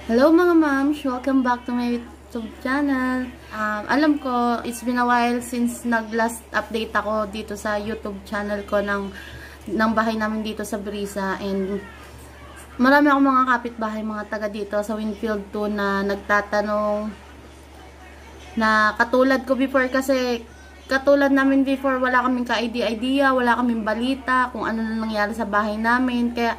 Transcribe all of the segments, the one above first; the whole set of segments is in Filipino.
Hello mga moms! Welcome back to my YouTube channel. Alam ko, it's been a while since nag-last update ako dito sa YouTube channel ko ng bahay namin dito sa Brisa. And marami akong mga kapitbahay, mga taga dito sa Winfield 2 na nagtatanong na katulad ko before, kasi katulad namin before, wala kaming ka-idea, wala kaming balita kung ano na nangyari sa bahay namin. Kaya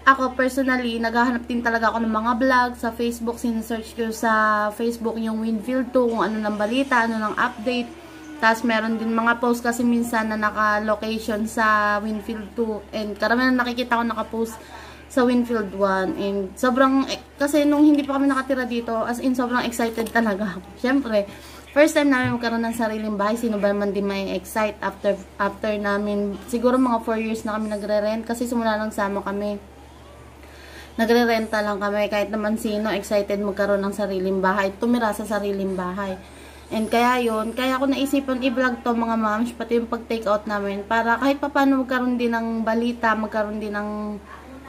ako personally, naghahanap din talaga ako ng mga vlog sa Facebook. Sinesearch ko sa Facebook yung Winfield 2, kung ano ng balita, ano ng update. Tapos meron din mga post kasi minsan na naka-location sa Winfield 2. And karamihan nakikita ko naka-post sa Winfield 1. And sobrang, kasi nung hindi pa kami nakatira dito, as in sobrang excited talaga ako. Siyempre, first time namin magkaroon ng sariling bahay. Sino ba naman din may excite after namin, siguro mga 4 years na kami nagre-rent. Kasi simula nang sama kami, nagre-renta lang kami. Kahit naman sino excited magkaroon ng sariling bahay, tumira sa sariling bahay. And kaya yun, kaya ako naisipan i-vlog to mga moms, pati yung pag-take out namin, para kahit paano magkaroon din ng balita, magkaroon din ng,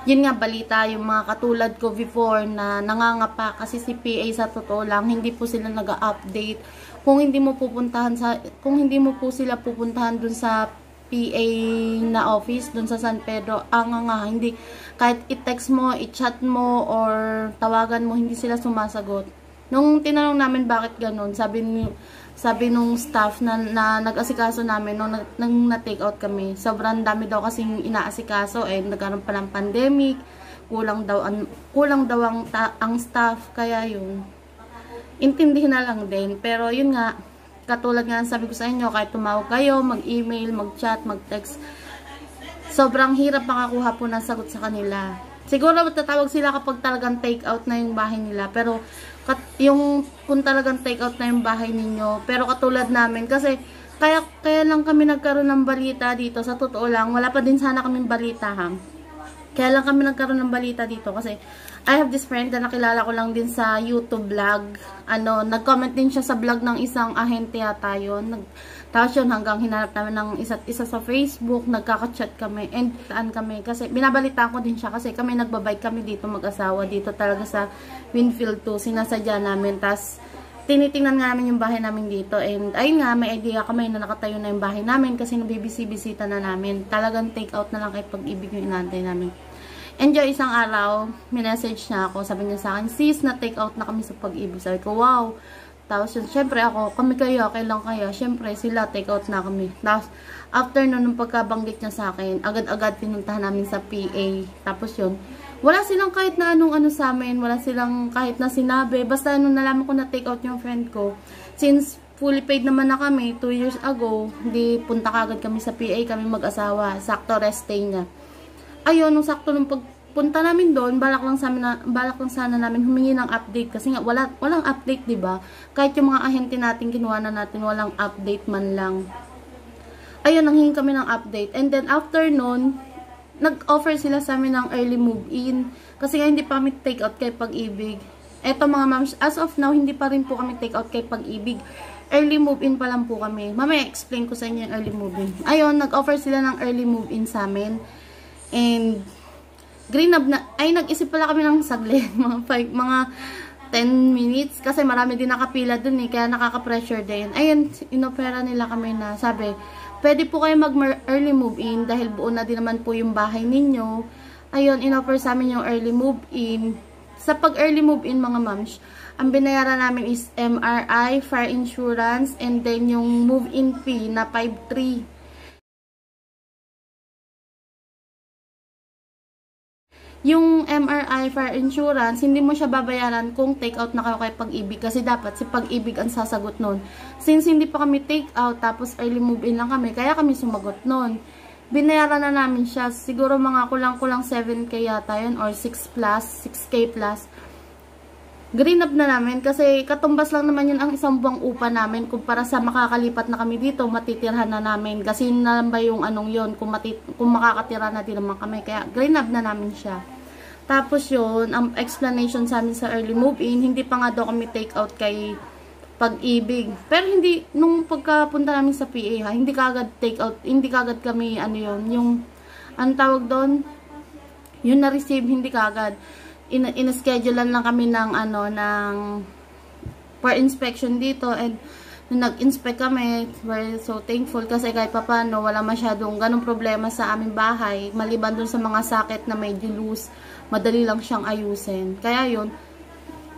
yun nga, balita, yung mga katulad ko before na nangangapa. Kasi si PA sa totoo lang, hindi po sila nag-update. Kung hindi mo po sila pupuntahan dun sa PA na office dun sa San Pedro, hindi, kahit i-text mo, i-chat mo, or tawagan mo, hindi sila sumasagot. Nung tinanong namin bakit ganun, sabi nung staff na nag-asikaso namin nung na-take out kami, sobrang dami daw kasing inaasikaso, nagkaroon pa ng pandemic, kulang daw ang staff, kaya yun, intindihin na lang din. Pero yun nga, katulad nga sabi ko sa inyo, kahit tumawag kayo, mag-email, mag-chat, mag-text, sobrang hirap makakuha po ng sagot sa kanila. Siguro matatawag sila kapag talagang take out na yung bahay nila. Pero kung talagang take out na yung bahay ninyo. Pero katulad namin, kasi kaya lang kami nagkaroon ng balita dito. Sa totoo lang, wala pa din sana kaming balita, ha. Kaya lang kami nagkaroon ng balita dito kasi I have this friend na nakilala ko lang din sa YouTube vlog. Nag-comment din siya sa vlog ng isang ahente yata yun. Tapos yun, hanggang hinanap namin ng isa't isa sa Facebook, nagkaka-chat kami. And saan kami, kasi binabalita ko din siya kasi kami nagbabike kami dito mag-asawa. Dito talaga sa Winfield 2, sinasadya namin. Tapos tinitingnan nga namin yung bahay namin dito. And ayun nga, may idea kami na nakatayo na yung bahay namin kasi nabibisi-bisita na namin. Talagang take out na lang kahit pag-ibig yung inaantay namin. Enjoy, isang araw, minessage niya ako, sabi niya sa akin, sis, na-take out na kami sa pag-ibig. Sabi ko, wow. Tapos yun, syempre ako, kami kayo, kailan kaya? Syempre, sila, take out na kami. Tapos, after nun, nung pagkabanggit niya sa akin, agad-agad pinuntahan namin sa PA. Tapos yun, wala silang kahit na anong ano sa amin, wala silang kahit na sinabi. Basta nung nalaman ko na take out yung friend ko, since fully paid naman na kami, 2 years ago, di punta kagad kami sa PA, kami mag-asawa, sakto rest day niya. Ayun, nung sakto nung pagpunta namin doon, balak lang sana namin humingi ng update kasi nga walang update, 'di ba? Kahit yung mga ahente natin kinuha na natin, walang update man lang. Ayun, nanghingi kami ng update. And then after noon, nag-offer sila sa amin ng early move-in kasi nga hindi pa kami take out kay Pag-ibig. Eto mga moms, as of now hindi pa rin po kami take out kay Pag-ibig. Early move-in pa lang po kami. Mamaya explain ko sa inyo yung early move-in. Ayun, nag-offer sila ng early move-in sa amin. And nag-isip pala kami ng saglit, mga 10 minutes, kasi marami din nakapila dun kaya nakaka-pressure din. Ayun, inopera nila kami na sabi, pwede po kayo mag-early move-in dahil buo na din naman po yung bahay ninyo. Ayun, inoffer sa amin yung early move-in. Sa pag-early move-in mga moms, ang binayaran namin is MRI, fire insurance, and then yung move-in fee na 5,300. Yung MRI, fire insurance, hindi mo siya babayaran kung take out na kayo kay Pag-ibig kasi dapat si Pag-ibig ang sasagot nun. Since hindi pa kami take out tapos early move-in lang kami, kaya kami sumagot nun. Binayaran na namin siya, siguro mga kulang-kulang 7K yata yun or 6 plus, 6K plus. Green up na namin kasi katumbas lang naman yun ang isang buwang upa namin kumpara sa makakalipat na kami dito, matitirhan na namin. Kasi nalang ba yung anong yun, kung makakatira na din naman kami. Kaya green up na namin siya. Tapos yun, ang explanation sa amin sa early move-in, hindi pa nga daw kami take out kay Pag-ibig. Pero hindi, nung pagkapunta namin sa PA hindi kagad take out, hindi kagad kami, yung tawag doon, yun na-receive, hindi kagad. in-schedulean lang kami ng for inspection dito, and nung nag-inspect kami, we're so thankful kasi kahit papano wala masyadong ganong problema sa aming bahay, maliban dun sa mga socket na medyo loose, madali lang siyang ayusin. Kaya yun,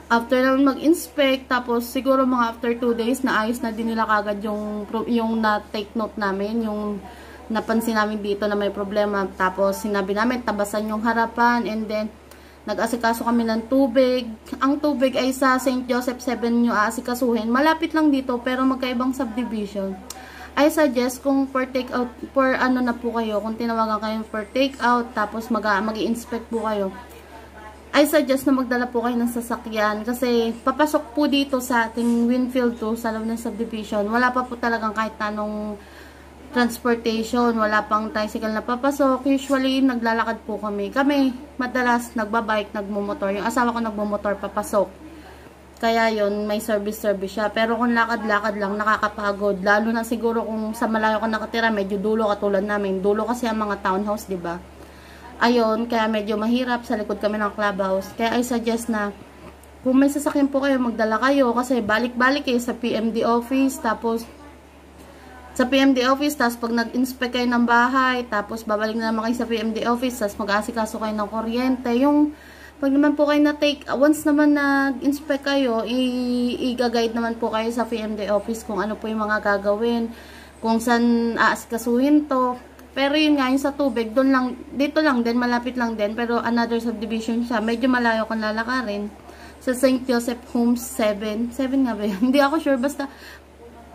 after naman mag-inspect, tapos siguro mga after 2 days, naayos na din nila kagad yung na-take note namin, yung napansin namin dito na may problema. Tapos sinabi namin, tabasan yung harapan, and then nag-asikaso kami ng tubig. Ang tubig ay sa St. Joseph 7 nyo aasikasuhin. Malapit lang dito, pero magkaibang subdivision. I suggest kung for take out, for ano na po kayo, kung tinawagan kayo for take out, tapos mag-i-inspect po kayo, I suggest na magdala po kayo ng sasakyan. Kasi papasok po dito sa ating Winfield 2, sa loob ng subdivision. Wala pa po talagang kahit anong transportation, wala pang tricycle na papasok. Usually, naglalakad po kami. Kami, madalas, nagbabike, nagmumotor. Yung asawa ko nagmumotor, papasok. Kaya yon may service siya. Pero kung lakad-lakad lang, nakakapagod. Lalo na siguro kung sa malayo ka nakatira, medyo dulo katulad namin. Dulo kasi ang mga townhouse, diba? Ayun, kaya medyo mahirap. Sa likod kami ng clubhouse. Kaya I suggest na kung may sasakyan po kayo, magdala kayo. Kasi balik-balik kayo sa PMD office. Tapos sa PMD office, tapos pag nag-inspect kayo ng bahay, tapos babalik na naman kayo sa PMD office, tapos mag-aasikaso kayo ng kuryente. Yung, pag naman po kayo once naman nag-inspect kayo, i-guide naman po kayo sa PMD office kung ano po yung mga gagawin, kung saan aasikasuhin to. Pero yun nga, yung sa tubig, doon lang, dito lang din, malapit lang din, pero another subdivision siya, medyo malayo kung lalakarin. Sa St. Joseph Homes 7 nga ba yun? Hindi ako sure, basta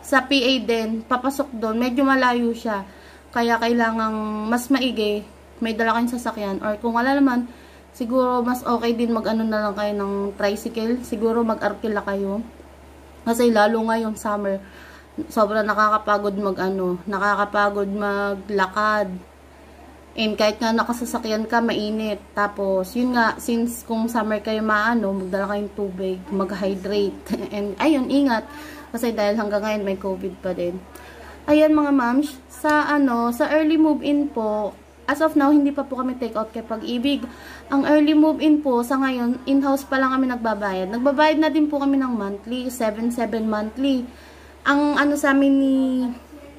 sa PA din, papasok doon, medyo malayo siya. Kaya kailangang mas maigi, may dala kayong sasakyan. Or kung wala naman, siguro mas okay din mag-ano na lang kayo ng tricycle. Siguro mag-arkila kayo. Kasi lalo ngayon summer, sobrang nakakapagod nakakapagod maglakad. And kahit nga nakasasakyan ka, mainit. Tapos, yun nga, since kung summer kayo magdala kayong tubig, mag-hydrate. And ayun, ingat. Kasi dahil hanggang ngayon may COVID pa din. Ayan mga moms, sa early move-in po, as of now, hindi pa po kami take out kay Pag-ibig. Ang early move-in po, sa ngayon, in-house pa lang kami nagbabayad. Nagbabayad na din po kami ng monthly, 7-7 monthly. Ang sa amin ni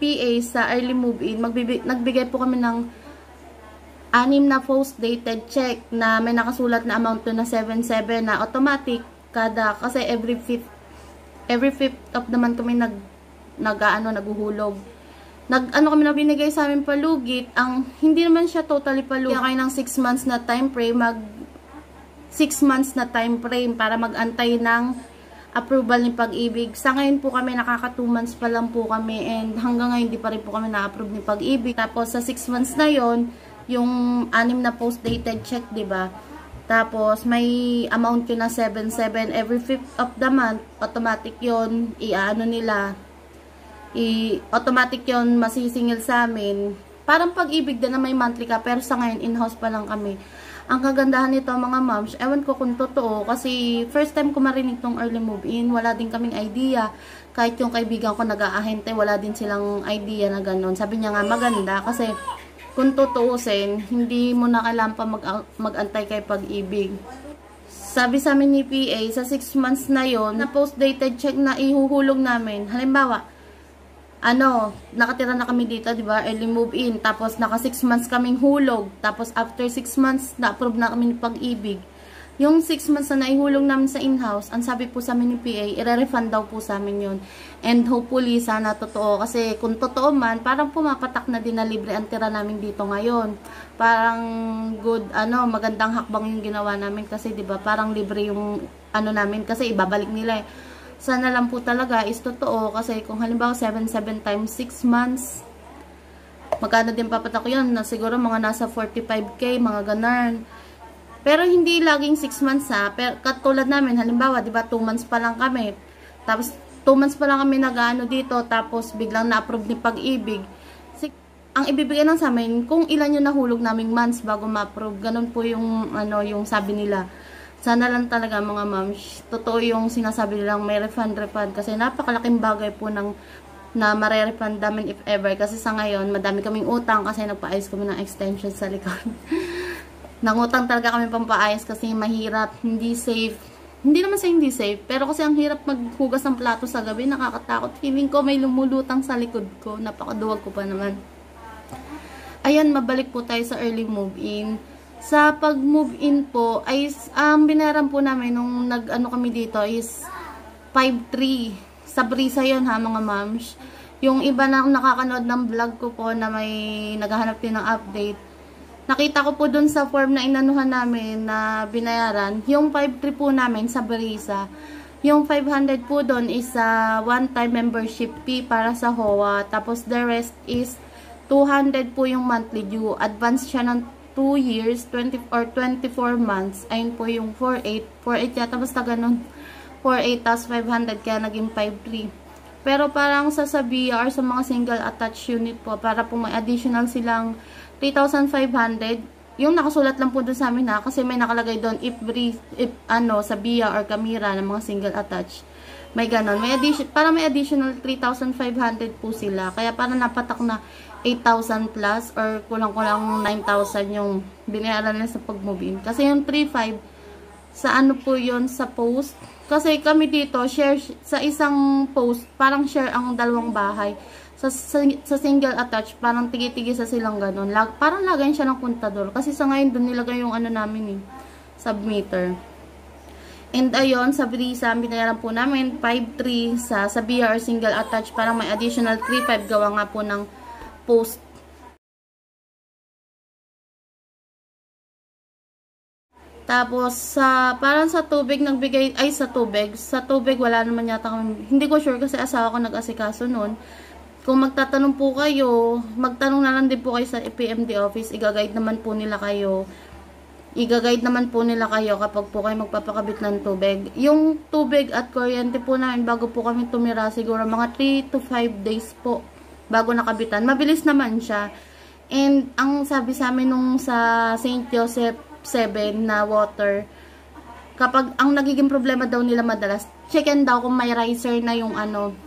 PA sa early move-in, nagbigay po kami ng 6 na post-dated check na may nakasulat na amount to na 7-7 na automatic kasi every fifth of the month kami naghuhulog. Kami na binigay sa amin palugit. Hindi naman siya totally palugit. Kaya kayo ng 6 months na time frame, 6 months na time frame para mag-antay ng approval ni Pag-ibig. Sa ngayon po kami, nakaka 2 months pa lang po kami, and hanggang ngayon di pa rin po kami na-approve ni Pag-ibig. Tapos sa 6 months na yon, yung 6 na post-dated check, diba? Tapos, may amount yun na 7-7 every 5th of the month. Automatic yun. Automatic yun masisingil sa amin. Parang Pag-ibig din na may monthly ka. Pero sa ngayon, in-house pa lang kami. Ang kagandahan nito mga moms, ewan ko kung totoo. Kasi first time ko marinig tong early move-in. Wala din kaming idea. Kahit yung kaibigan ko nag-aahente, wala din silang idea na ganun. Sabi niya nga maganda kasi kung tutuusin, hindi mo na kailangan pa mag-antay kay Pag-ibig. Sabi sa amin ni PA, sa 6 months na yon, na post-dated check na ihuhulog namin. Halimbawa, nakatira na kami dito, diba? Early move-in. Tapos, naka 6 months kaming hulog. Tapos, after 6 months, na-approve na kami ni Pag-ibig. Yung 6 months na naihulog namin sa in-house, ang sabi po sa amin ni PA, i-refund daw po sa amin yun. And hopefully, sana totoo. Kasi kung totoo man, parang pumapatak na din na libre ang tira namin dito ngayon. Parang good, magandang hakbang yung ginawa namin. Kasi, diba, parang libre yung namin. Kasi ibabalik nila eh. Sana lang po talaga is totoo. Kasi kung halimbawa 7-7 times 6 months, magkano din papatak yun? Na siguro mga nasa 45k, mga ganun. Pero hindi laging 6 months Pero katulad namin, halimbawa, 'di ba, 2 months pa lang kami. Tapos 2 months pa lang kami dito, tapos biglang na-approve ni Pag-ibig. Ang ibibigay lang sa amin kung ilan yung nahulog naming months bago ma-approve. Ganun po yung yung sabi nila. Sana lang talaga mga moms, totoo yung sinasabi nilang may refund kasi napakalaking bagay po na mare-refund namin if ever. Kasi sa ngayon, madami kaming utang kasi nagpa-ayos kami ng extension sa likod. Nangutang talaga kami pampaayos kasi mahirap, hindi safe. Hindi naman sa hindi safe, pero kasi ang hirap maghugas ng plato sa gabi, nakakatakot. Feeling ko may lumulutang sa likod ko, napakaduwag ko pa naman. Ayan, mabalik po tayo sa early move-in. Sa pag-move-in po, ay binayaran po namin nung nag-ano kami dito is 5.3. Sa Brisa yon ha, mga moms. Yung iba na nakakanood ng vlog ko po na may naghahanap din ng update, nakita ko po dun sa form na inanuhan namin na binayaran, yung 5.3 po namin sa Brisa. Yung 500 po dun is one-time membership fee para sa HOA. Tapos the rest is 200 po yung monthly due. Advance siya ng 2 years, 20 or 24 months. Ayun po yung 4.8. 4.8 yata, basta ganun. 4.8 tas 500, kaya naging 5.3. Pero parang sa BR, sa mga single attached unit po, para po may additional silang 3,500. Yung nakasulat lang po doon sa amin ha, kasi may nakalagay doon if sa BIA or Camira ng mga single attached. May ganon. Para may additional 3,500 po sila. Kaya parang napatak na 8,000 plus or kulang-kulang 9,000 yung binayaran nila sa pag-move-in. Kasi yung 3,500 sa ano po yun, sa post. Kasi kami dito, share sa isang post, parang share ang dalawang bahay. Sa single attached, parang tigi-tigi sa silang ganun. Parang lagayin siya ng kontador. Kasi sa ngayon, doon nilagay yung ano namin submeter. And ayun, sa Brisa, binayaran po namin 5.3 sa BR single attached. Parang may additional 3.5 gawa nga po ng post. Tapos, parang sa tubig, sa tubig, wala naman yata kami. Hindi ko sure kasi asawa ko nag-asikaso nun. Kung magtatanong po kayo, magtanong na lang din po kayo sa PMD office. I-guide naman po nila kayo. Kapag po kayo magpapakabit ng tubig. Yung tubig at kuryente po namin bago po kami tumira, siguro mga 3 to 5 days po bago nakabitan. Mabilis naman siya. And ang sabi sa amin nung sa St. Joseph 7 na water, kapag ang nagiging problema daw nila madalas, checken daw kung may riser na yung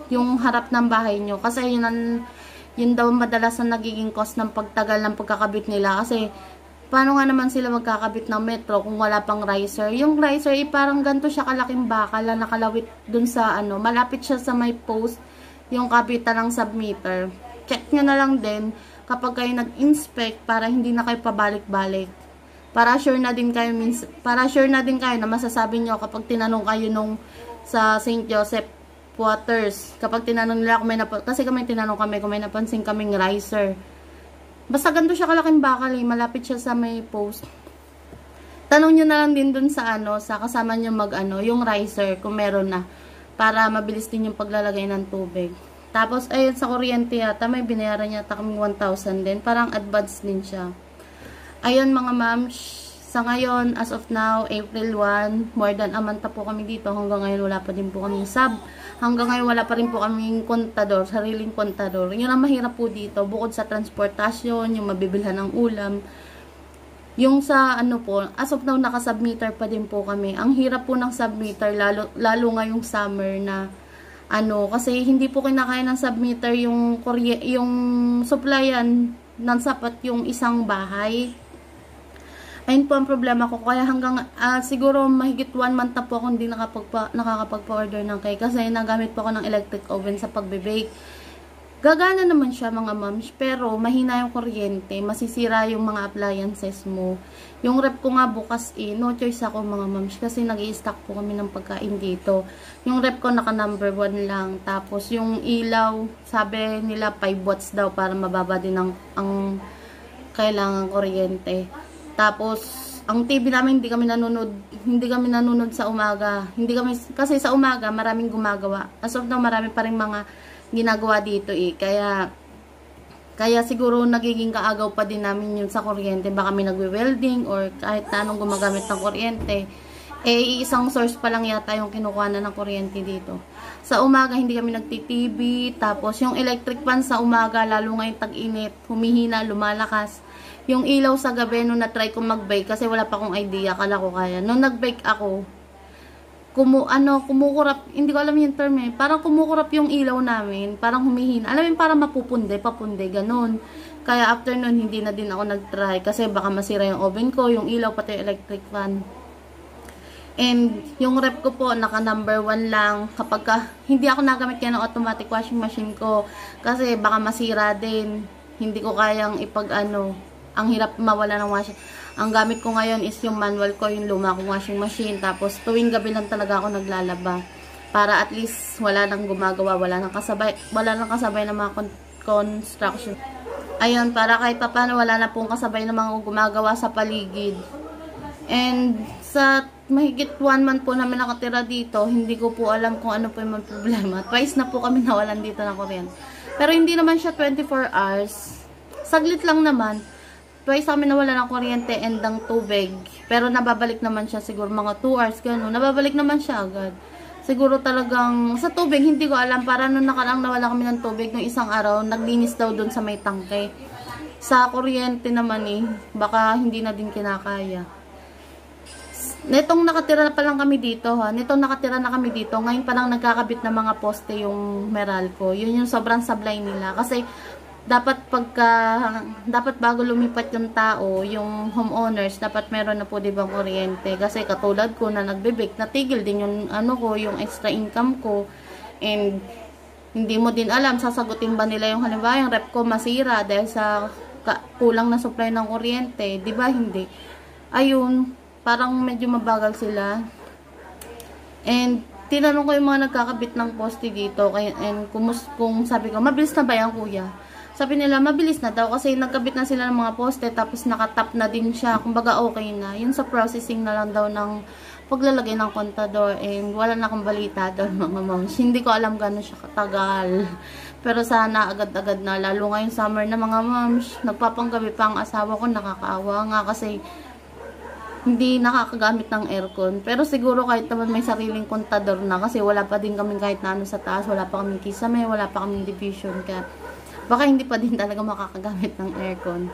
yung harap ng bahay nyo. Kasi yun daw madalas na nagiging cause ng pagtagal ng pagkakabit nila. Kasi paano nga naman sila magkakabit ng metro kung wala pang riser? Yung riser, parang ganito siya kalaking bakal na nakalawit dun sa malapit siya sa may post, yung kapitan ng submeter. Check nyo na lang din kapag kayo nag-inspect para hindi na kayo pabalik-balik. Para sure na din kayo na masasabi nyo kapag tinanong kayo nung sa St. Joseph Waters. Kapag tinanong nila kung kasi tinanong kami kung may napansin kaming riser. Basta ganito siya kalaking bakal malapit siya sa may post. Tanong nyo na lang din dun sa sa kasama nyo yung riser kung meron na. Para mabilis din yung paglalagay ng tubig. Tapos ayun sa kuryente yata may binayaran yata kaming 1,000 din. Parang advance din siya. Ayun mga ma'am, sa ngayon, as of now, April 1, more than a month po kami dito. Hanggang ngayon wala pa din po kaming sub. Hanggang ngayon wala pa rin po kaming kontador, sariling kontador. Yun ang mahirap po dito, bukod sa transportasyon, yung mabibilhan ng ulam. Yung sa as of now, naka-submeter pa din po kami. Ang hirap po ng submeter, lalo ngayong summer na kasi hindi po kinakaya ng submeter yung supplyan ng sapat yung isang bahay. Ayun po ang problema ko. Kaya hanggang siguro mahigit 1 month na po ako hindi nakakapagpa-order ng cake. Kasi nagamit po ako ng electric oven sa pagbe-bake. Gagana naman siya mga moms. Pero mahina yung kuryente. Masisira yung mga appliances mo. Yung rep ko nga bukas no choice ako mga moms. Kasi nag-i-stock po kami ng pagkain dito. Yung rep ko naka number 1 lang. Tapos yung ilaw, sabi nila 5 watts daw para mababa din ang kailangan kuryente. Tapos, ang TV namin hindi kami nanonood sa umaga. Kasi sa umaga maraming gumagawa. As of now, marami pa rin mga ginagawa dito Kaya siguro nagiging kaagaw pa din namin yun sa kuryente. Baka may nagwe-welding or kahit anong gumagamit ng kuryente. Isang source pa lang yata yung kinukuha na ng kuryente dito. Sa umaga, hindi kami nagti-TV. Tapos, yung electric fan sa umaga, lalo ngayong tag-init, humihina, lumalakas. Yung ilaw sa gabi, nung na-try ko mag-bake, kasi wala pa akong idea, akala ko kaya. Nung nag-bake ako, kumukurap, hindi ko alam yung term parang kumukurap yung ilaw namin, parang humihina. Alam mo parang papunde, ganun. Kaya after nun, hindi na din ako nag-try kasi baka masira yung oven ko, yung ilaw, pati yung electric fan. And yung rep ko po, naka number 1 lang. Kapag hindi ako nagamit yan ng automatic washing machine ko kasi baka masira din. Hindi ko kayang ang hirap mawala ng washing. Ang gamit ko ngayon is yung manual ko, yung luma kong washing machine. Tapos tuwing gabi lang talaga ako naglalaba. Para at least wala nang gumagawa, wala nang kasabay ng mga construction. Ayun, para kahit paano wala na pong kasabay ng mga gumagawa sa paligid. And sa mahigit 1 month po namin nakatira dito, hindi ko po alam kung ano po yung problema. Twice na po kami nawalan dito ng kuryente. Pero hindi naman siya 24 hours. Saglit lang naman. Twice kami nawalan ng kuryente and ng tubig. Pero nababalik naman siya siguro mga 2 hours, gano'n. Nababalik naman siya agad. Siguro talagang, sa tubig, hindi ko alam. Para nung nakarang nawala kami ng tubig, nung isang araw, naglinis daw dun sa may tangke. Sa kuryente naman baka hindi na din kinakaya. Nitong nakatira na pa lang kami dito, Nitong nakatira na kami dito, ngayon pa lang nagkakabit na mga poste yung Meralco. Yun yung sobrang sablay nila. Kasi, dapat bago lumipat yung tao, yung homeowners, dapat meron na po dibang kuryente. Kasi katulad ko na nagbibig, natigil din yung yung extra income ko. And hindi mo din alam, sasagutin ba nila yung halimbawa, yung rep ko masira dahil sa kulang na supply ng kuryente. Diba hindi? Ayun, parang medyo mabagal sila. And tinanong ko yung mga nagkakabit ng poste dito. And kung sabi ko, mabilis na ba yan kuya? Sabi nila, mabilis na daw kasi nagkabit na sila ng mga poste tapos nakatap na din siya. Kumbaga okay na. Yun sa processing na lang daw ng paglalagay ng kontador. And wala na akong balita doon mga moms. Hindi ko alam gano'n siya katagal. Pero sana agad-agad na. Lalo ngayong summer na mga moms. Nagpapanggabi pa ang asawa ko. Nakakaawa nga kasi hindi nakakagamit ng aircon. Pero siguro kahit naman may sariling kontador na kasi wala pa din kaming kahit na sa taas. Wala pa kaming kisame. Wala pa kaming division. Kaya baka hindi pa din talaga makakagamit ng aircon.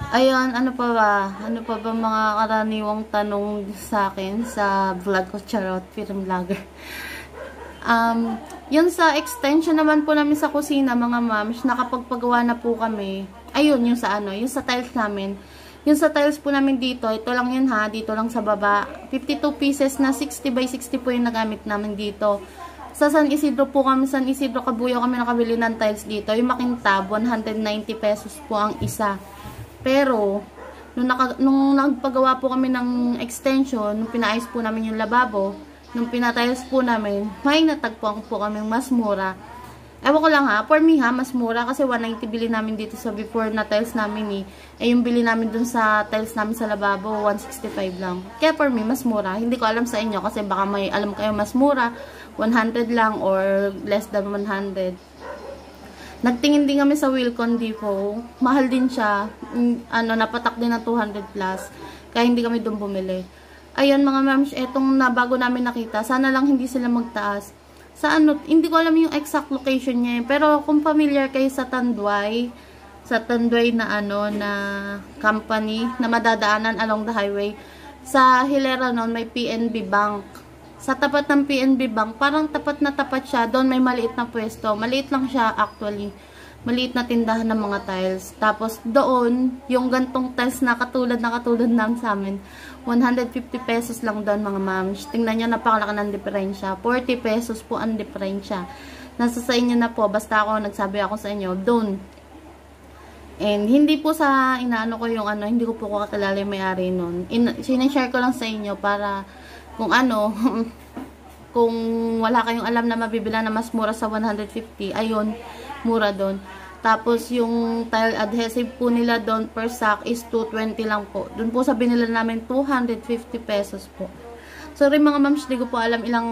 Ayun, ano pa ba mga karaniwang tanong sa akin sa vlog ko, charot, film vlogger. Yun sa extension naman po namin sa kusina, mga moms, nakapagpagawa na po kami. Ayun, yung sa tiles namin. Yung sa tiles po namin dito, ito lang yun dito lang sa baba. 52 pieces na 60 by 60 po yung nagamit namin dito. Sa San Isidro Kabuyaw kami nakabili ng tiles dito. Yung makintab, 190 pesos po ang isa. Pero, nung nagpagawa po kami ng extension, nung pinaayos po namin yung lababo, nung pinatiles po namin, may natagpuan po kaming mas mura. Ewan ko lang for me mas mura kasi 190 bili namin dito sa before na tiles namin yung bili namin dun sa tiles namin sa lababo, 165 lang. Kaya for me, mas mura. Hindi ko alam sa inyo kasi baka may alam kayo mas mura. 100 lang or less than 100. Nagtingin din kami sa Wilcon Depot. Mahal din siya. Napatak din ng 200 plus. Kaya hindi kami doon bumili. Ayun mga ma'ams, etong bago namin nakita. Sana lang hindi sila magtaas. Hindi ko alam yung exact location niya. Pero kung familiar kayo sa Tanduay na na company na madadaanan along the highway. Sa Hilera noon may PNB Bank. Sa tapat ng PNB Bank, parang tapat na tapat siya. Doon may maliit na pwesto. Maliit lang siya actually. Maliit na tindahan ng mga tiles. Tapos doon, yung gantong tiles na katulad namin sa amin, 150 pesos lang doon mga ma'ams. Tingnan nyo, napakalaki ng diferensya. 40 pesos po ang diferensya. Nasa sa inyo na po. Basta nagsabi ako sa inyo, doon. And hindi po sa inaano ko yung hindi ko po kakilala yung may-ari nun. Sinashare ko lang sa inyo para kung kung wala kayong alam na mabibila na mas mura sa 150, ayun, mura doon. Tapos yung tile adhesive po nila doon per sack is 220 lang po. Doon po sa binila namin 250 pesos po. Sorry mga ma'ams, di ko po alam ilang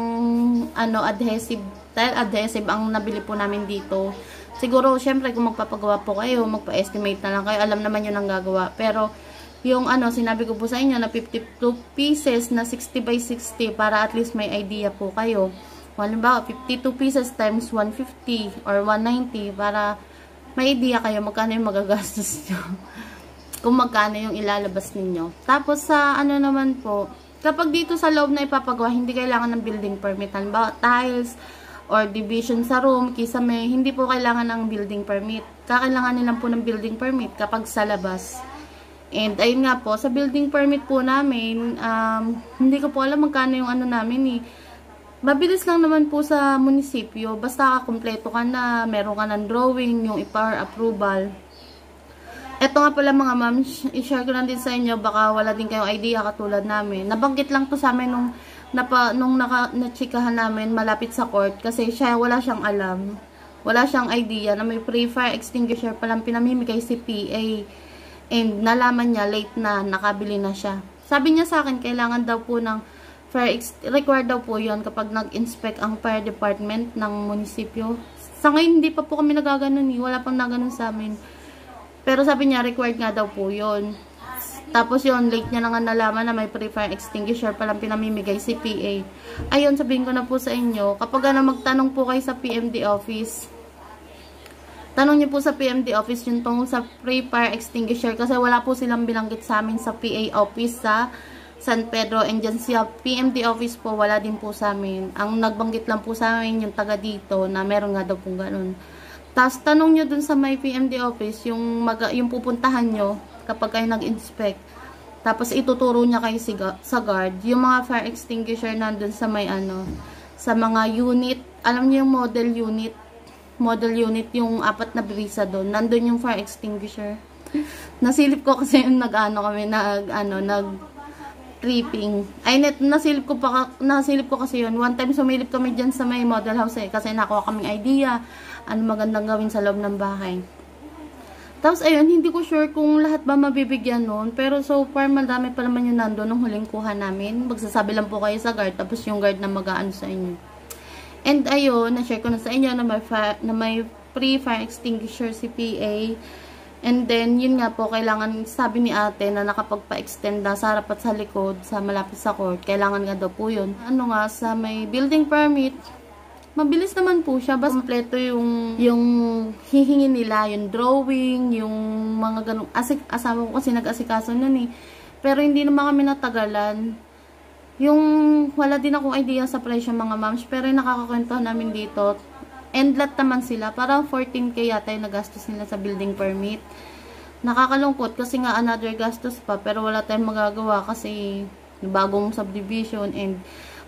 adhesive, tile adhesive ang nabili po namin dito. Siguro syempre kung magpapagawa po kayo, magpa-estimate na lang kayo, alam naman yun ang gagawa. Pero yung sinabi ko po sa inyo na 52 pieces na 60 by 60 para at least may idea po kayo. Halimbawa, 52 pieces times 150 or 190 para may idea kayo magkano yung magagastos nyo. Kung magkano yung ilalabas ninyo. Tapos sa naman po, kapag dito sa loob na ipapagawa, hindi kailangan ng building permit. Halimbawa, tiles or division sa room, kisame, hindi po kailangan ng building permit. Kakailangan nilang po ng building permit kapag sa labas. And ayun nga po, sa building permit po namin, hindi ko po alam magkano yung ano namin eh. Mabilis lang naman po sa munisipyo, basta kumpleto ka na, meron ka ng drawing, yung power approval. Eto nga pala mga ma'am, i-share ko lang din sa inyo, baka wala din kayong idea katulad namin. Nabanggit lang to sa amin nung na-chikahan namin malapit sa court kasi wala siyang alam. Wala siyang idea na may pre-fire extinguisher palang pinamimigay si PA. And nalaman niya late na nakabili na siya. Sabi niya sa akin kailangan daw po ng required daw po 'yon kapag nag-inspect ang fire department ng munisipyo. Sa ngayon hindi pa po kami nagaganon, wala pang naganon sa amin. Pero sabi niya required nga daw po 'yon. Tapos yun, late niya na nga nalaman na may pre-fire extinguisher palang pinamimigay si PA. Ayun, sabihin ko na po sa inyo, kapag magtanong po kayo sa PMD office, tanong niyo po sa PMD office yung tungkol sa pre-fire extinguisher kasi wala po silang bilanggit sa amin sa PA office sa San Pedro. And dyan siya, PMD office po, wala din po sa amin. Ang nagbanggit lang po sa amin yung taga dito na meron nga daw pong ganun. Tapos tanong nyo dun sa may PMD office, yung pupuntahan nyo, kapag kayo nag-inspect. Tapos ituturo niya kayo sa guard. Yung mga fire extinguisher nandun sa may sa mga unit. Alam niyo yung model unit. Model unit yung 4 na brisa doon. Nandun yung fire extinguisher. Nasilip ko kasi yung nag-tripping. Nasilip ko kasi yun. One time sumilip kami dyan sa may model house kasi nakuha kaming idea. Ano magandang gawin sa loob ng bahay. Tapos, ayun, hindi ko sure kung lahat ba mabibigyan nun. Pero so far, madami pa naman yung nandun nung huling kuha namin. Magsasabi lang po kayo sa guard. Tapos yung guard na mag-aano sa inyo. And ayun, na-share ko na sa inyo na may pre-fire extinguisher si PA. And then, yun nga po, kailangan, sabi ni ate na nakapagpa-extend na sa harap at sa likod, sa malapit sa court. Kailangan nga daw po yun. Sa may building permit, mabilis naman po siya. Basta kompleto yung hihingin nila, yung drawing, yung mga ganung asawa ko kasi nag-asikaso nun eh. Pero hindi naman kami natagalan. Yung wala din akong idea sa presyo mga moms, pero yung nakakakwento namin dito, endlat naman sila. Parang 14K yata yung nagastos nila sa building permit. Nakakalungkot kasi nga another gastos pa, pero wala tayong magagawa kasi bagong subdivision and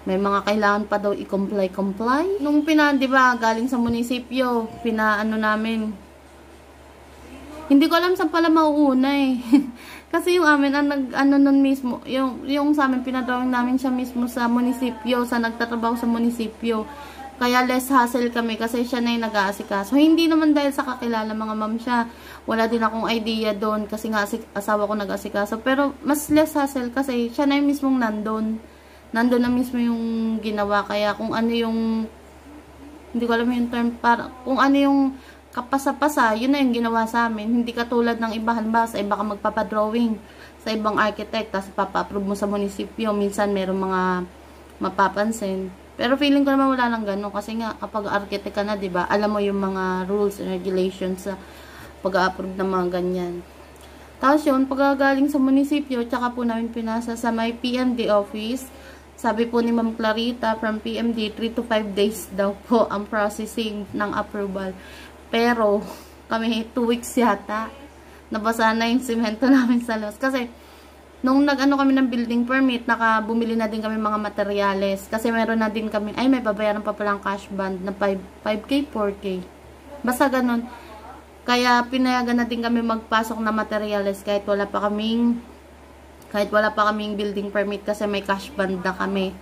may mga kailangan pa daw i-comply. Nung di ba, galing sa munisipyo, namin. Hindi ko alam saan pala mauuna eh. Kasi yung amin, nun mismo, yung sa amin, pinadrawing namin siya mismo sa munisipyo, sa nagtatrabaho sa munisipyo. Kaya less hassle kami kasi siya na yung nag-aasikaso. Hindi naman dahil sa kakilala mga ma'am siya. Wala din akong idea doon kasi nga asawa ko nag-aasikaso. Pero mas less hassle kasi siya na yung mismong nandun na mismo yung ginawa. Kaya kung ano yung, hindi ko alam yung term, kung ano yung kapasa-pasa, yun na yung ginawa sa amin. Hindi katulad ng iba, halimbawa sa iba ka magpapadrawing sa ibang architect, tapos papa-approve mo sa munisipyo. Minsan meron mga mapapansin. Pero feeling ko naman wala lang ganun. Kasi nga, kapag architect ka na, diba, alam mo yung mga rules and regulations sa pag-approve ng mga ganyan. Tapos yun, pagkagaling sa munisipyo, tsaka po namin pinasa sa may PMD office. Sabi po ni Ma'am Clarita from PMD, 3 to 5 days daw po ang processing ng approval. Pero, kami 2 weeks yata. Nabasa na yung semento namin sa labas. Kasi, nung kami ng building permit, bumili na din kami mga materyales. Kasi meron na din kami, may babayaran pa palang cash bond na 5K, 4K. Basta ganun. Kaya, pinayagan na din kami magpasok na materyales kahit wala pa kaming building permit kasi may cash bond na kami.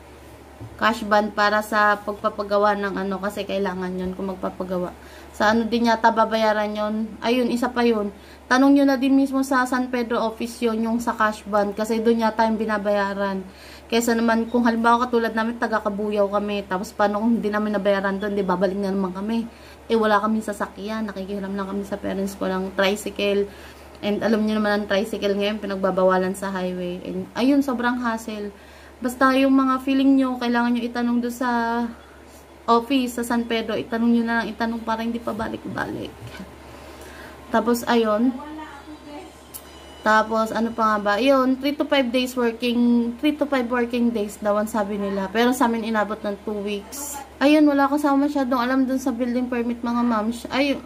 Cash bond para sa pagpapagawa ng kasi kailangan yun kung magpapagawa. Sa din yata babayaran yun. Ayun, isa pa yun. Tanong nyo na din mismo sa San Pedro office yun, yung sa cash bond. Kasi doon yata yung binabayaran. Kesa naman, kung halimbawa katulad namin, taga-Kabuyaw kami. Tapos paano kung hindi namin nabayaran doon, di babalik na naman kami. Wala kami sasakyan. Nakikihiram lang kami sa parents ko lang tricycle. And alam niyo naman ang tricycle ngayon, pinagbabawalan sa highway. And ayun, sobrang hassle. Basta yung mga feeling nyo, kailangan nyo itanong doon sa office, sa San Pedro. Itanong nyo na lang, itanong para hindi pa balik-balik. Tapos, ayun. Tapos, ano pa nga ba? Ayun, 3 to 5 days 3 to 5 working days daw ang sabi nila. Pero sa amin inabot ng 2 weeks. Ayun, wala kasama masyadong alam dun sa building permit mga ma'ams. Ay,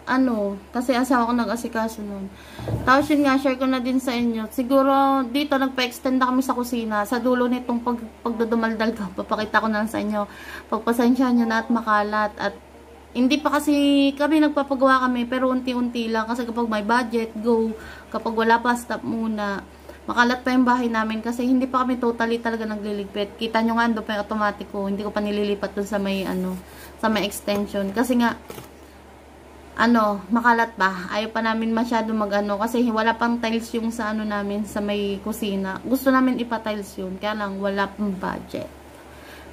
kasi asawa ko nag-asikaso nun. Tapos yun nga, share ko na din sa inyo. Siguro, dito nagpa-extend na kami sa kusina. Sa dulo nitong pagdudumaldal ko, papakita ko na lang sa inyo. Pagpasensya nyo na at makalat. At hindi pa kasi kami nagpapagawa kami, pero unti-unti lang. Kasi kapag may budget, go. Kapag wala pa, stop muna. Makalat pa yung bahay namin kasi hindi pa kami totally talaga nagliligpit. Kita nyo nga, ando pa yung automatic ko. Hindi ko pa nililipat dun sa may, sa may extension. Kasi nga, makalat pa. Ayaw pa namin masyado kasi wala pang tiles yung sa namin, sa may kusina. Gusto namin ipa-tiles yun. Kaya lang, wala pang budget.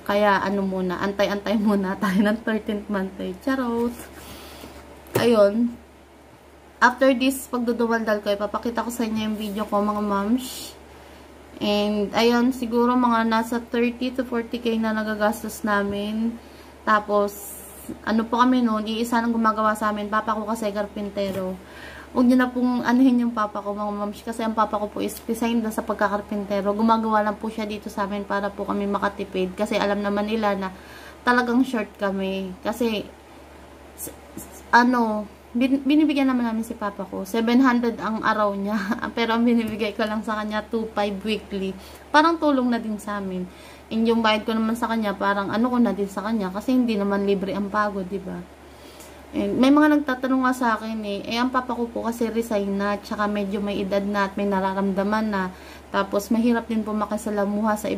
Kaya, muna, antay-antay muna tayo ng 13th month. Charot! Ayun. After this, pagdudumaldal ko, ipapakita ko sa inyo yung video ko, mga moms. And, ayun, siguro mga nasa 30 to 40k na nagagastos namin. Tapos, po kami noon, iisa nang gumagawa sa amin. Papa ko kasi karpintero. Huwag nyo na pong anuhin yung papa ko, mga moms. Kasi ang papa ko po is design na sa pagkakarpintero. Gumagawa lang po siya dito sa amin para po kami makatipid. Kasi alam naman nila na talagang short kami. Kasi, binibigyan naman namin si papa ko. 700 ang araw niya. Pero ang binibigay ko lang sa kanya, 2.5 weekly. Parang tulong na din sa amin. And yung bayad ko naman sa kanya, parang ko na din sa kanya. Kasi hindi naman libre ang pagod, diba? And may mga nagtatanong nga sa akin ang papa ko po kasi resign na. Tsaka medyo may edad na at may nararamdaman na. Tapos mahirap din po makisalamuha sa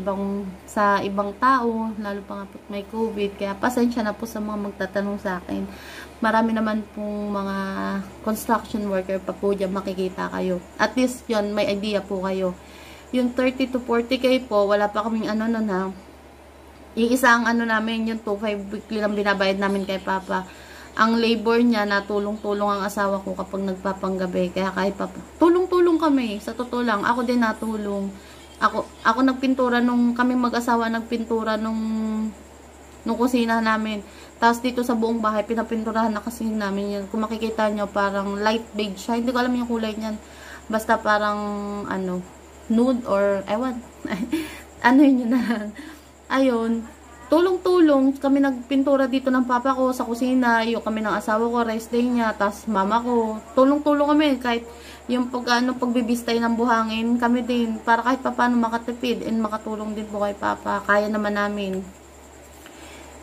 ibang tao. Lalo pa nga po may COVID. Kaya pasensya na po sa mga magtatanong sa akin. Marami naman pong mga construction worker pa po dyan makikita kayo. At least yun, may idea po kayo. Yung 30 to 40k po, wala pa kaming na. Iisa ang namin, yung 2.5 weekly lang binabayad namin kay papa. Ang labor niya, natulong-tulong ang asawa ko kapag nagpapanggabi. Kaya kahit tulong-tulong kami. Sa totoo lang, ako din natulong. Ako nagpintura kaming mag-asawa nagpintura nung kusina namin. Tapos dito sa buong bahay, pinapinturahan na kasi namin yan. Kung makikita nyo, parang light beige siya. Hindi ko alam yung kulay niyan. Basta parang, nude or, ewan. Yun na. Ayun. Tulong-tulong. Kami nagpintura dito ng papa ko sa kusina. Yung kami ng asawa ko, rest day niya. Tapos mama ko. Tulong-tulong kami. Kahit yung pagbibistay ng buhangin, kami din. Para kahit paano makatipid and makatulong din po kay papa. Kaya naman namin.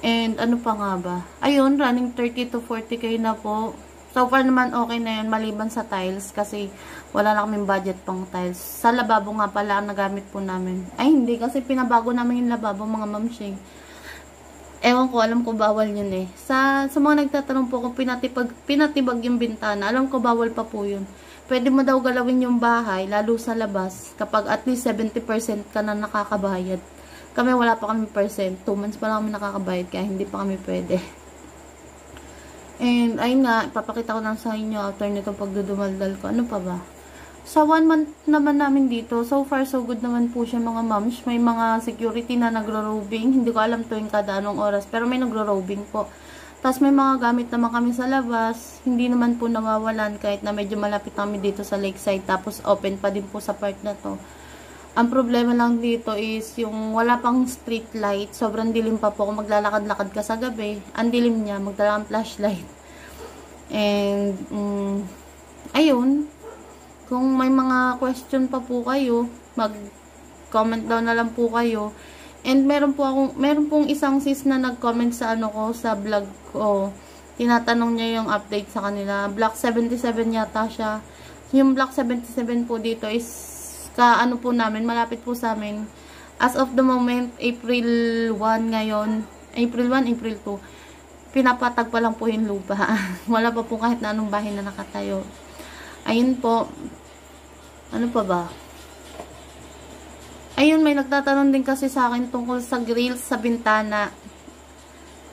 And pa nga ba? Ayun, running 30 to 40k na po. So far naman okay na yun, maliban sa tiles. Kasi wala na kaming budget pang tiles. Sa lababo nga pala ang nagamit po namin. Ay hindi, kasi pinabago namin yung lababo, mga mamshing. Ewan ko, alam ko bawal yun Sa mga nagtatanong po kung pinatibag yung bintana, alam ko bawal pa po yun. Pwede mo daw galawin yung bahay, lalo sa labas, kapag at least 70% ka na nakakabayad. Kami wala pa kami percent. 2 months pa lang kami nakakabayad kaya hindi pa kami pwede. And ayun nga, ipapakita ko lang sa inyo after nitong pagdudumaldal ko. Ano pa ba? Sa 1 month naman namin dito, so far so good naman po siya mga moms. May mga security na nagro-robing. Hindi ko alam tuwing kada anong oras. Pero may nagro-robing po. Tapos may mga gamit naman kami sa labas. Hindi naman po nawawalan kahit na medyo malapit kami dito sa lakeside. Tapos open pa din po sa part na to. Ang problema lang dito is yung wala pang street light. Sobrang dilim pa po. Kung maglalakad-lakad ka sa gabi, ang dilim niya. Magdala kang flashlight. And, ayun. Kung may mga question pa po kayo, mag-comment down na lang po kayo. And meron pong isang sis na nag-comment sa sa vlog ko. Tinatanong niya yung update sa kanila. Block 77 yata siya. Yung block 77 po dito is po namin, malapit po sa amin. As of the moment, April 1 ngayon, April 1, April 2, pinapatag pa lang po yung lupa. Wala pa po kahit na anong bahay na nakatayo. Ayun po. Ano pa ba? Ayun, may nagtatanong din kasi sa akin tungkol sa grills sa bintana.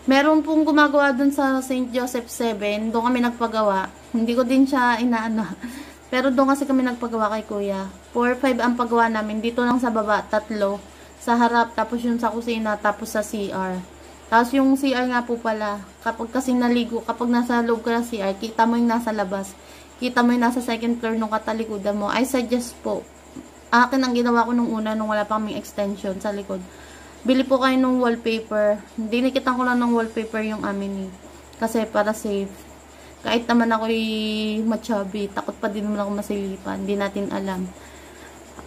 Meron pong gumagawa dun sa St. Joseph 7. Doon kami nagpagawa. Hindi ko din siya Pero doon kasi kami nagpagawa kay kuya. 4-5 ang paggawa namin. Dito lang sa baba, 3. Sa harap, tapos yung sa kusina, tapos sa CR. Tapos yung CR nga po pala, kapag kasi naligo, kapag nasa loob ka ng CR, kita mo yung nasa labas. Kita mo yung nasa second floor nung katalikudan mo. I suggest po, akin ang ginawa ko nung una, nung wala pa kaming extension sa likod. bili po kayo ng wallpaper. Dinikitan ko lang ng wallpaper yung amin eh. Kasi para safe. Kahit naman ako matchabi, takot pa din naman ako masilipan. Hindi natin alam.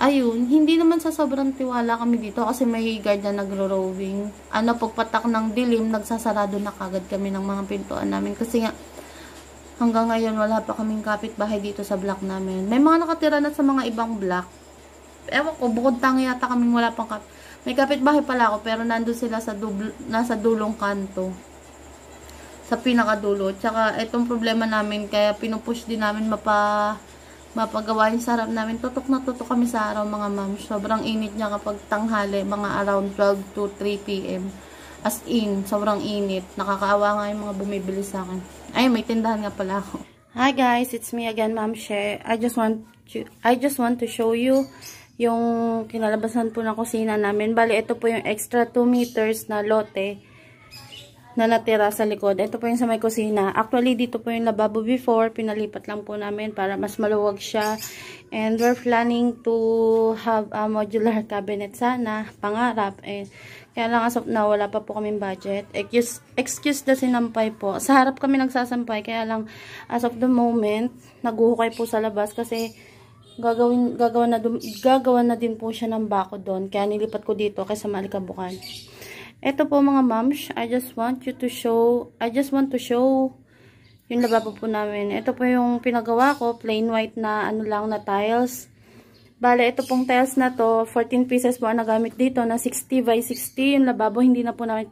Ayun, hindi naman sa sobrang tiwala kami dito kasi may guard na nagro-rowing. Pagpatak ng dilim, nagsasarado na kagad kami ng mga pintuan namin. Kasi nga, hanggang ngayon, wala pa kaming kapitbahay dito sa block namin. May mga nakatira na sa mga ibang block. Ewan ko, bukod tangi yata kaming wala pang may kapitbahay pala ako, pero nandun sila sa nasa dulong kanto. Sa pinakadulo. Tsaka, itong problema namin, kaya pinupush din namin mapagawa yung sarap namin. Tutok na tutok kami sa araw, mga ma'am. Sobrang init niya kapag tanghali, mga around 12 to 3 p.m. As in, sobrang init. Nakakaawa nga yung mga bumibili sa akin. Ay, may tindahan nga pala ako. Hi guys, it's me again, Ma'am She. I just want to show you yung kinalabasan po ng kusina namin. Bali, ito po yung extra 2 meters na lote na natira sa likod. Ito po yung sa may kusina. Actually, dito po yung lababo before. Pinalipat lang po namin para mas maluwag siya. And we're planning to have a modular cabinet sana. Pangarap. Kaya lang as of now, wala pa po kaming budget. Excuse the sinampay po. Sa harap kami nagsasampay. Kaya lang as of the moment, naguhukay po sa labas kasi gagawa na din po siya ng bako doon. Kaya nilipat ko dito kaysa malikabukan. Ito po mga moms, I just want to show yung lababo po namin. Ito po yung pinagawa ko, plain white na na tiles. Bale, ito pong tiles na to, 14 pieces po ang nagamit dito na 60 by 60. Yung lababo, hindi na po namin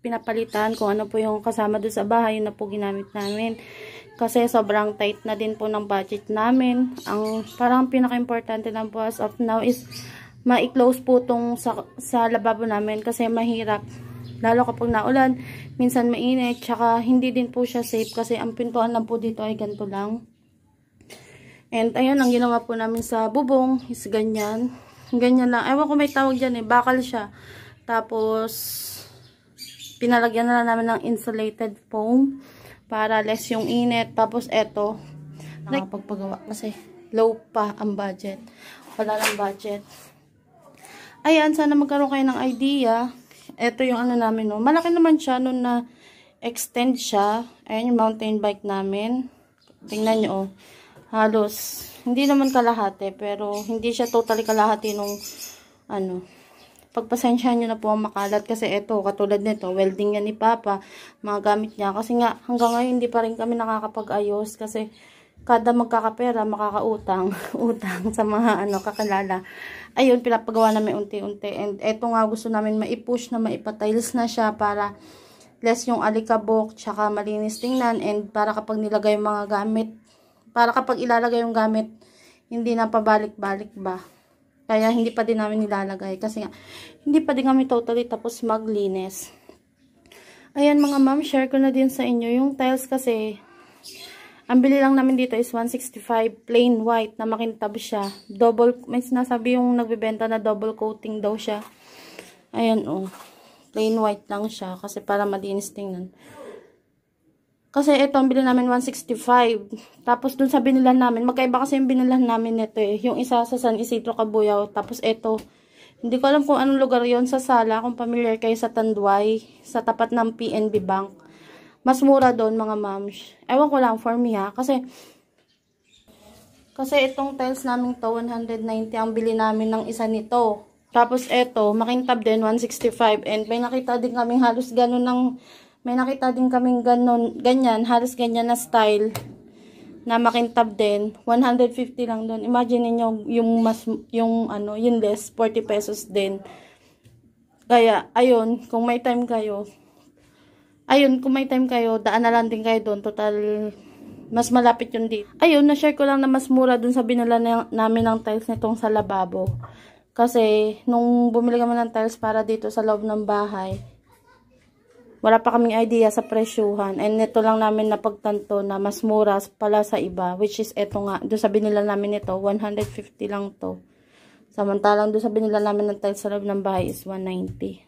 pinapalitan kung ano po yung kasama doon sa bahay, yun na po ginamit namin. Kasi sobrang tight na din po ng budget namin. Parang pinaka-importante lang po as of now is ma-close po tong sa lababo namin kasi mahirap. Lalo kapag naulan, minsan mainit, tsaka hindi din po siya safe kasi ang pintuan lang po dito ay ganito lang. And ayun, ang ginawa po namin sa bubong is ganyan. Ganyan lang. Ewan ko may tawag dyan bakal siya. Tapos, pinalagyan na lang namin ng insulated foam para less yung init. Tapos eto, nakapagpagawa kasi low pa ang budget. Wala lang budget. Ayan, sana magkaroon kayo ng idea. Ito yung namin, no. Malaki naman siya nung na extend siya. Ayan yung mountain bike namin. Tingnan nyo, oh. Halos, hindi naman kalahati, pero hindi siya totally kalahati nung, pagpasensyahan nyo na po ang makalat kasi ito, katulad nito, welding yan ni Papa, mga gamit niya. Kasi nga, hanggang ngayon, hindi pa rin kami nakakapag-ayos kasi kada magkakapera, makakautang, utang sa mga kakilala. Ayun, pinapagawa namin unti-unti. And eto nga, gusto namin maipush na maipatiles na siya para less yung alikabok, tsaka malinis tingnan, and para kapag nilagay yung mga gamit, para kapag ilalagay yung gamit, hindi na pabalik-balik ba. Kaya hindi pa din namin nilalagay. Kasi nga, hindi pa din kami totally tapos maglinis. Ayan mga ma'am, share ko na din sa inyo. Yung tiles kasi, ang bili lang namin dito is 165 plain white na makintab siya. May sinasabi yung nagbebenta na double coating daw siya. Ayan oh. Plain white lang siya kasi para malinis tingnan. Kasi ito, ang binili namin 165. Tapos dun sa binilan namin, magkaiba kasi yung binilan namin nito eh. Yung isa sa San Isidro Cabuyao. Tapos ito, hindi ko alam kung anong lugar yon sa Sala. Kung familiar kayo sa Tanduay, sa tapat ng PNB Bank. Mas mura doon mga moms. Ewan ko lang for me ha. Kasi itong tiles namin to, 190 ang bili namin ng isa nito. Tapos ito, makintab din, 165. And may nakita din kaming halos ganun ganyan, halos ganyan na style na makintab din, 150 lang doon. Imagine niyo yung less 40 pesos din. Kaya ayun, kung may time kayo, daan na lang din kayo doon. Total mas malapit yun dito. Ayun, na-share ko lang na mas mura doon sa binila namin ng tiles nitong sa lababo. Kasi nung bumili kami ng tiles para dito sa loob ng bahay, wala pa kaming idea sa presyuhan. And ito lang namin napagtanto na mas mura pala sa iba. Which is ito nga. Doon sa binila namin ito, 150 lang to. Samantalang doon sa binila namin ng tiles sa loob ng bahay is 190.